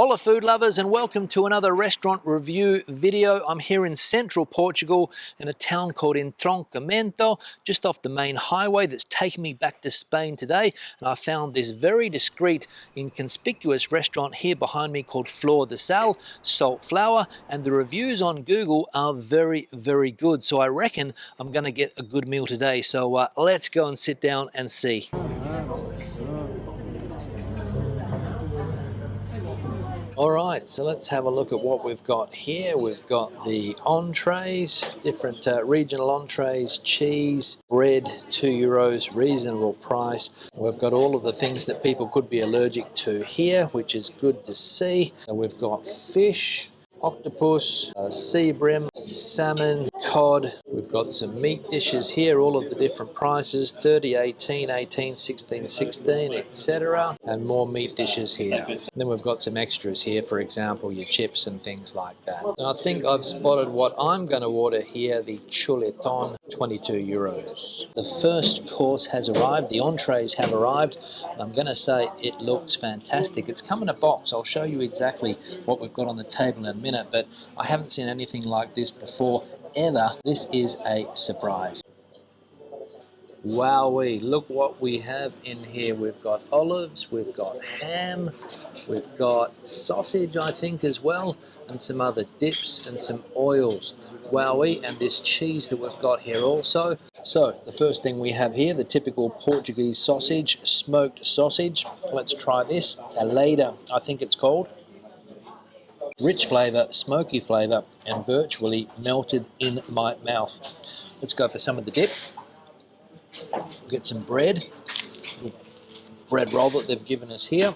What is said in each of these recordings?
Hola food lovers, and welcome to another restaurant review video. I'm here in central Portugal in a town called Entroncamento, just off the main highway that's taking me back to Spain today. And I found this very discreet, inconspicuous restaurant here behind me called Flor de Sal, salt flour, and the reviews on Google are very, very good. So I reckon I'm going to get a good meal today. So let's go and sit down and see. All right, so let's have a look at what we've got here. We've got the entrees, different regional entrees, cheese, bread, €2, reasonable price. We've got all of the things that people could be allergic to here, which is good to see. So we've got fish, octopus, sea bream, salmon, cod. We've got some meat dishes here, all of the different prices, 30, 18, 18, 16, 16, etc. And more meat dishes here. And then we've got some extras here, for example, your chips and things like that. And I think I've spotted what I'm going to order here, the chuletón, €22. The first course has arrived, the entrees have arrived, and I'm going to say it looks fantastic. It's come in a box. I'll show you exactly what we've got on the table in a minute, but I haven't seen anything like this before ever. This is a surprise. Wowee, look what we have in here. We've got olives, we've got ham, we've got sausage, I think, as well, and some other dips and some oils. Wowee, and this cheese that we've got here also. So the first thing we have here, the typical Portuguese sausage, smoked sausage. Let's try this. Aleda, I think it's called. Rich flavour, smoky flavour, and virtually melted in my mouth. Let's go for some of the dip. Get some bread roll that they've given us here.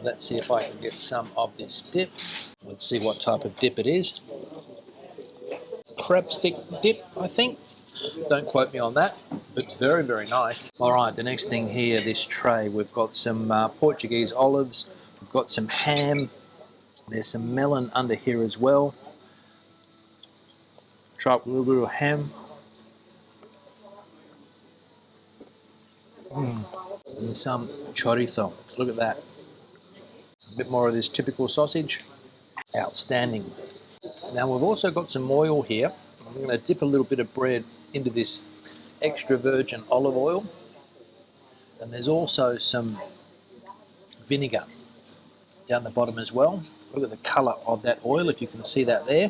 Let's see if I can get some of this dip. Let's see what type of dip it is. Crab stick dip, I think. Don't quote me on that, but very, very nice. All right, the next thing here, this tray, we've got some Portuguese olives, we've got some ham, there's some melon under here as well. Try up a little bit of ham. And some chorizo. Look at that. A bit more of this typical sausage. Outstanding. Now we've also got some oil here. I'm going to dip a little bit of bread into this extra virgin olive oil. And there's also some vinegar down the bottom as well. Look at the colour of that oil, if you can see that there.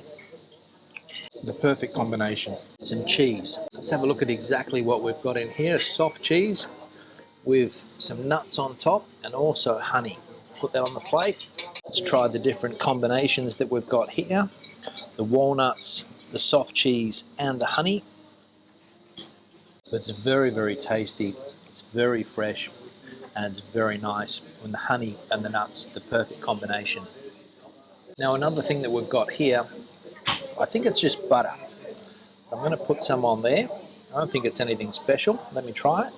The perfect combination. Some cheese. Let's have a look at exactly what we've got in here. Soft cheese with some nuts on top and also honey. Put that on the plate. Let's try the different combinations that we've got here. The walnuts, the soft cheese and the honey. It's very, very tasty. It's very fresh and it's very nice. And the honey and the nuts, the perfect combination. Now another thing that we've got here, I think it's just butter. I'm going to put some on there. I don't think it's anything special. Let me try it.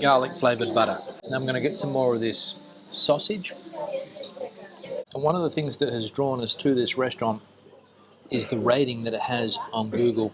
Garlic flavoured butter. Now I'm going to get some more of this sausage. And one of the things that has drawn us to this restaurant is the rating that it has on Google.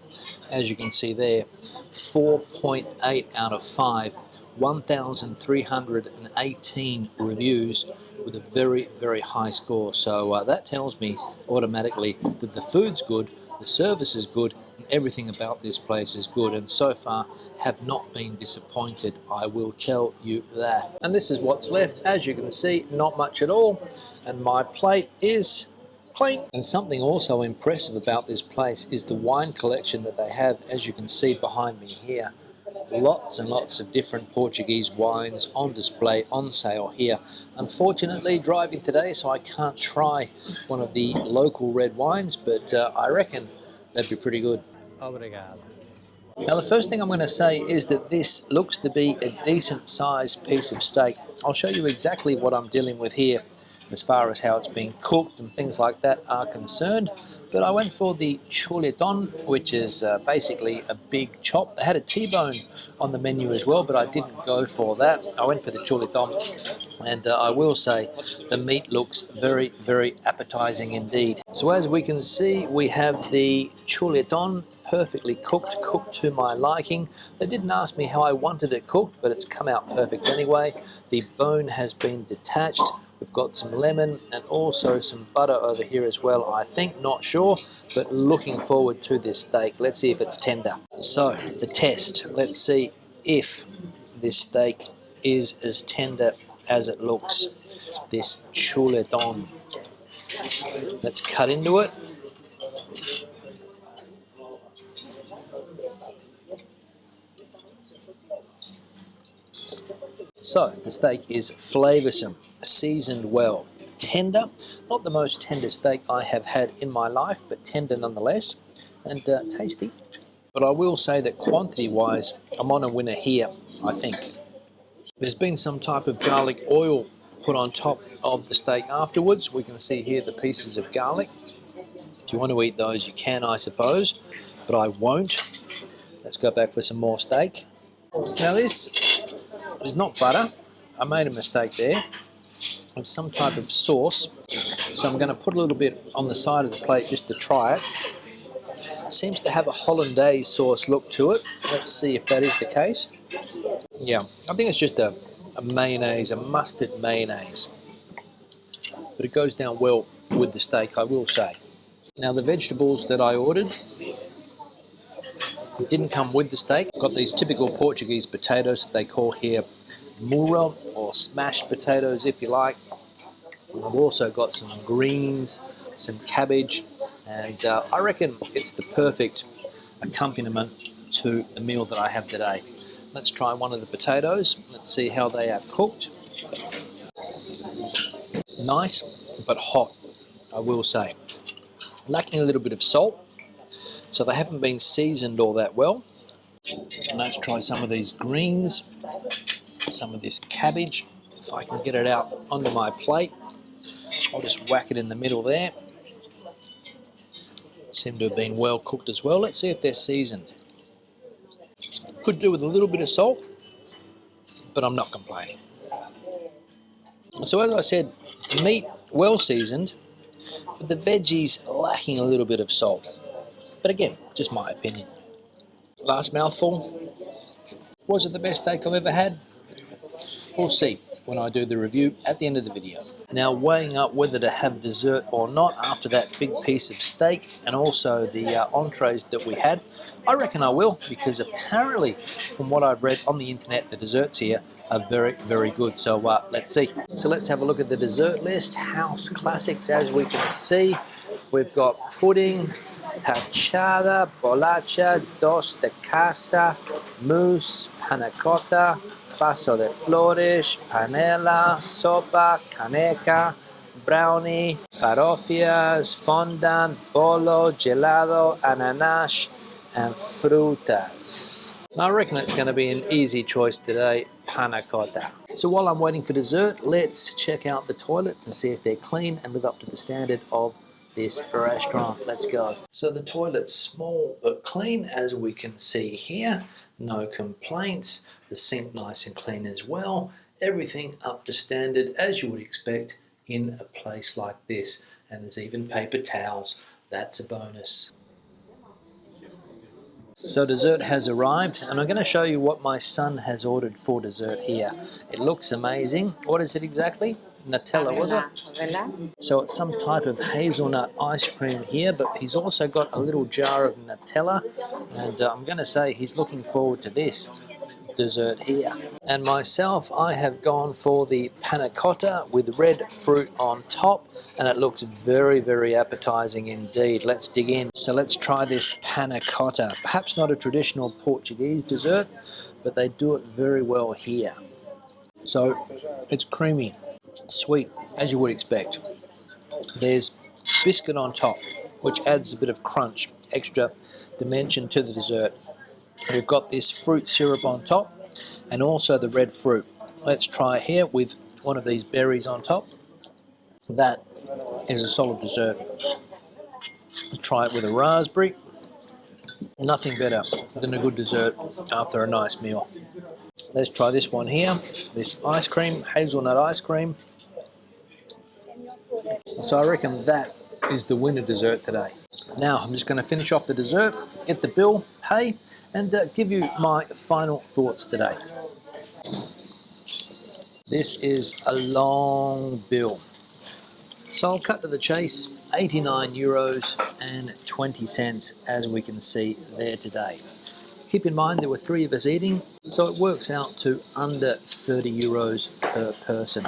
As you can see there, 4.8 out of 5, 1,318 reviews with a very, very high score. So that tells me automatically that the food's good, the service is good, and everything about this place is good, and so far have not been disappointed, I will tell you that. And this is what's left. As you can see, not much at all, and my plate is clean. And something also impressive about this place is the wine collection that they have, as you can see behind me here. Lots and lots of different Portuguese wines on display, on sale here. Unfortunately, driving today, so I can't try one of the local red wines, but I reckon they'd be pretty good. Obrigado. Now, the first thing I'm going to say is that this looks to be a decent sized piece of steak. I'll show you exactly what I'm dealing with here as far as how it's being cooked and things like that are concerned. But I went for the chuletón, which is basically a big chop. They had a T-bone on the menu as well, but I didn't go for that. I went for the chuletón, and I will say the meat looks very, very appetizing indeed. So as we can see, we have the chuletón perfectly cooked to my liking. They didn't ask me how I wanted it cooked, but it's come out perfect anyway. The bone has been detached. We've got some lemon and also some butter over here as well, I think, not sure, but looking forward to this steak. Let's see if it's tender. So, the test. Let's see if this steak is as tender as it looks. This chuletón. Let's cut into it. So, the steak is flavoursome, seasoned well, tender, not the most tender steak I have had in my life, but tender nonetheless, and tasty. But I will say that quantity-wise, I'm on a winner here, I think. There's been some type of garlic oil put on top of the steak afterwards. We can see here the pieces of garlic. If you want to eat those, you can, I suppose, but I won't. Let's go back for some more steak. Now this is not butter. I made a mistake there. It's some type of sauce. So I'm going to put a little bit on the side of the plate just to try it. Seems to have a hollandaise sauce look to it. Let's see if that is the case. Yeah, I think it's just a mayonnaise, a mustard mayonnaise. But it goes down well with the steak, I will say. Now the vegetables that I ordered didn't come with the steak. Got these typical Portuguese potatoes that they call here mura, or smashed potatoes if you like. And I've also got some greens, some cabbage, and I reckon it's the perfect accompaniment to the meal that I have today. Let's try one of the potatoes. Let's see how they are cooked. Nice, but hot, I will say. Lacking a little bit of salt, so they haven't been seasoned all that well. And let's try some of these greens, some of this cabbage. If I can get it out onto my plate, I'll just whack it in the middle there. Seem to have been well cooked as well. Let's see if they're seasoned. Could do with a little bit of salt, but I'm not complaining. So as I said, the meat well seasoned, but the veggies lacking a little bit of salt. But again, just my opinion. Last mouthful. Was it the best steak I've ever had? We'll see when I do the review at the end of the video. Now, weighing up whether to have dessert or not after that big piece of steak and also the entrees that we had, I reckon I will, because apparently, from what I've read on the internet, the desserts here are very, very good. So let's see. So let's have a look at the dessert list. House classics, as we can see. We've got pudding, tachada, bolacha, dos de casa, mousse, panna cotta, paso de flores, panela, sopa, caneca, brownie, farofias, fondant, bolo, gelado, ananas, and frutas. I reckon it's going to be an easy choice today, panna cotta. So while I'm waiting for dessert, let's check out the toilets and see if they're clean and live up to the standard of this restaurant. Let's go. So the toilet's small but clean, as we can see here. No complaints. The sink nice and clean as well. Everything up to standard as you would expect in a place like this. And there's even paper towels. That's a bonus. So dessert has arrived, and I'm going to show you what my son has ordered for dessert here. It looks amazing. What is it exactly? Nutella, was it? So it's some type of hazelnut ice cream here, but he's also got a little jar of Nutella, and I'm going to say he's looking forward to this dessert here. And myself, I have gone for the panna cotta with red fruit on top, and it looks very, very appetizing indeed. Let's dig in. So let's try this panna cotta. Perhaps not a traditional Portuguese dessert, but they do it very well here. So it's creamy, sweet, as you would expect. There's biscuit on top, which adds a bit of crunch, extra dimension to the dessert. We've got this fruit syrup on top and also the red fruit. Let's try here with one of these berries on top. That is a solid dessert. Let's try it with a raspberry. Nothing better than a good dessert after a nice meal. Let's try this one here, this ice cream, hazelnut ice cream. So I reckon that is the winner dessert today. Now I'm just going to finish off the dessert, get the bill, pay, and give you my final thoughts today. This is a long bill. So I'll cut to the chase, 89 euros and 20 cents as we can see there today. Keep in mind there were 3 of us eating, so it works out to under 30 euros per person.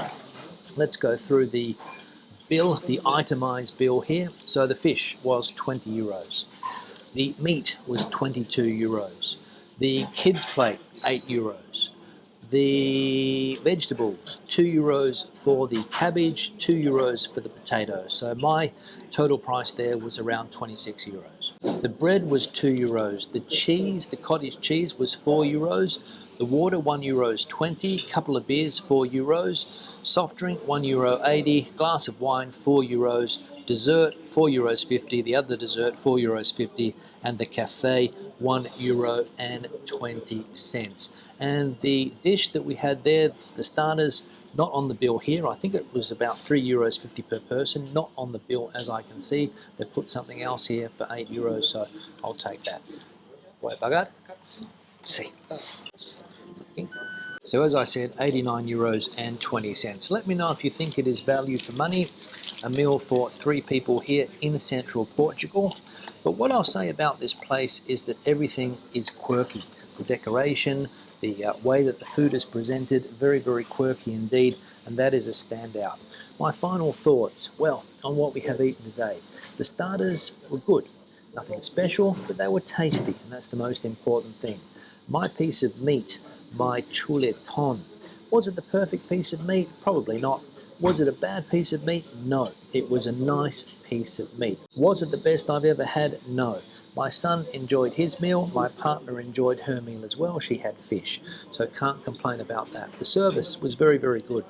Let's go through the bill, the itemized bill here. So the fish was 20 euros. The meat was 22 euros. The kids' plate, 8 euros. The vegetables, 2 euros for the cabbage, 2 euros for the potatoes. So my total price there was around 26 euros. The bread was 2 euros. The cheese, the cottage cheese was 4 euros. The water, 1 euros 20. Couple of beers, 4 euros. Soft drink, 1 euro 80. Glass of wine, 4 euros. Dessert, 4 euros 50. The other dessert, 4 euros 50. And the cafe, 1 euro and 20 cents. And the dish that we had there, the starters, not on the bill here. I think it was about 3 euros 50 per person, not on the bill as I can see. They put something else here for 8 euros, so I'll take that. Boleh pagar? See. Okay. So as I said, 89 euros and 20 cents. Let me know if you think it is value for money, a meal for 3 people here in central Portugal. But what I'll say about this place is that everything is quirky. The decoration, the way that the food is presented, very, very quirky indeed, and that is a standout. My final thoughts, well, on what we have eaten today. The starters were good. Nothing special, but they were tasty, and that's the most important thing. My piece of meat, my chuletón. Was it the perfect piece of meat? Probably not. Was it a bad piece of meat? No. It was a nice piece of meat. Was it the best I've ever had? No. My son enjoyed his meal. My partner enjoyed her meal as well. She had fish, so can't complain about that. The service was very, very good.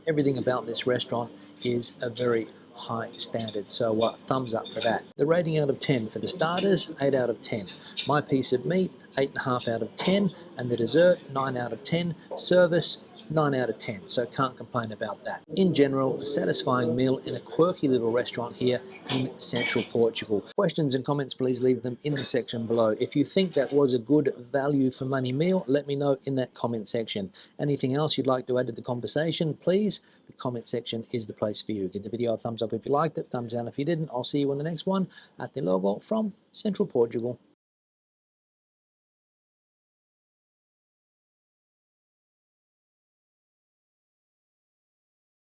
Everything about this restaurant is a very high standard, so thumbs up for that. The rating out of 10 for the starters, 8 out of 10. My piece of meat, 8.5 out of 10, and the dessert, 9 out of 10. Service, 9 out of 10, so can't complain about that. In general, a satisfying meal in a quirky little restaurant here in central Portugal. Questions and comments, please leave them in the section below. If you think that was a good value for money meal, let me know in that comment section. Anything else you'd like to add to the conversation, please, the comment section is the place for you. Give the video a thumbs up if you liked it, thumbs down if you didn't. I'll see you in the next one. Até logo from Central Portugal.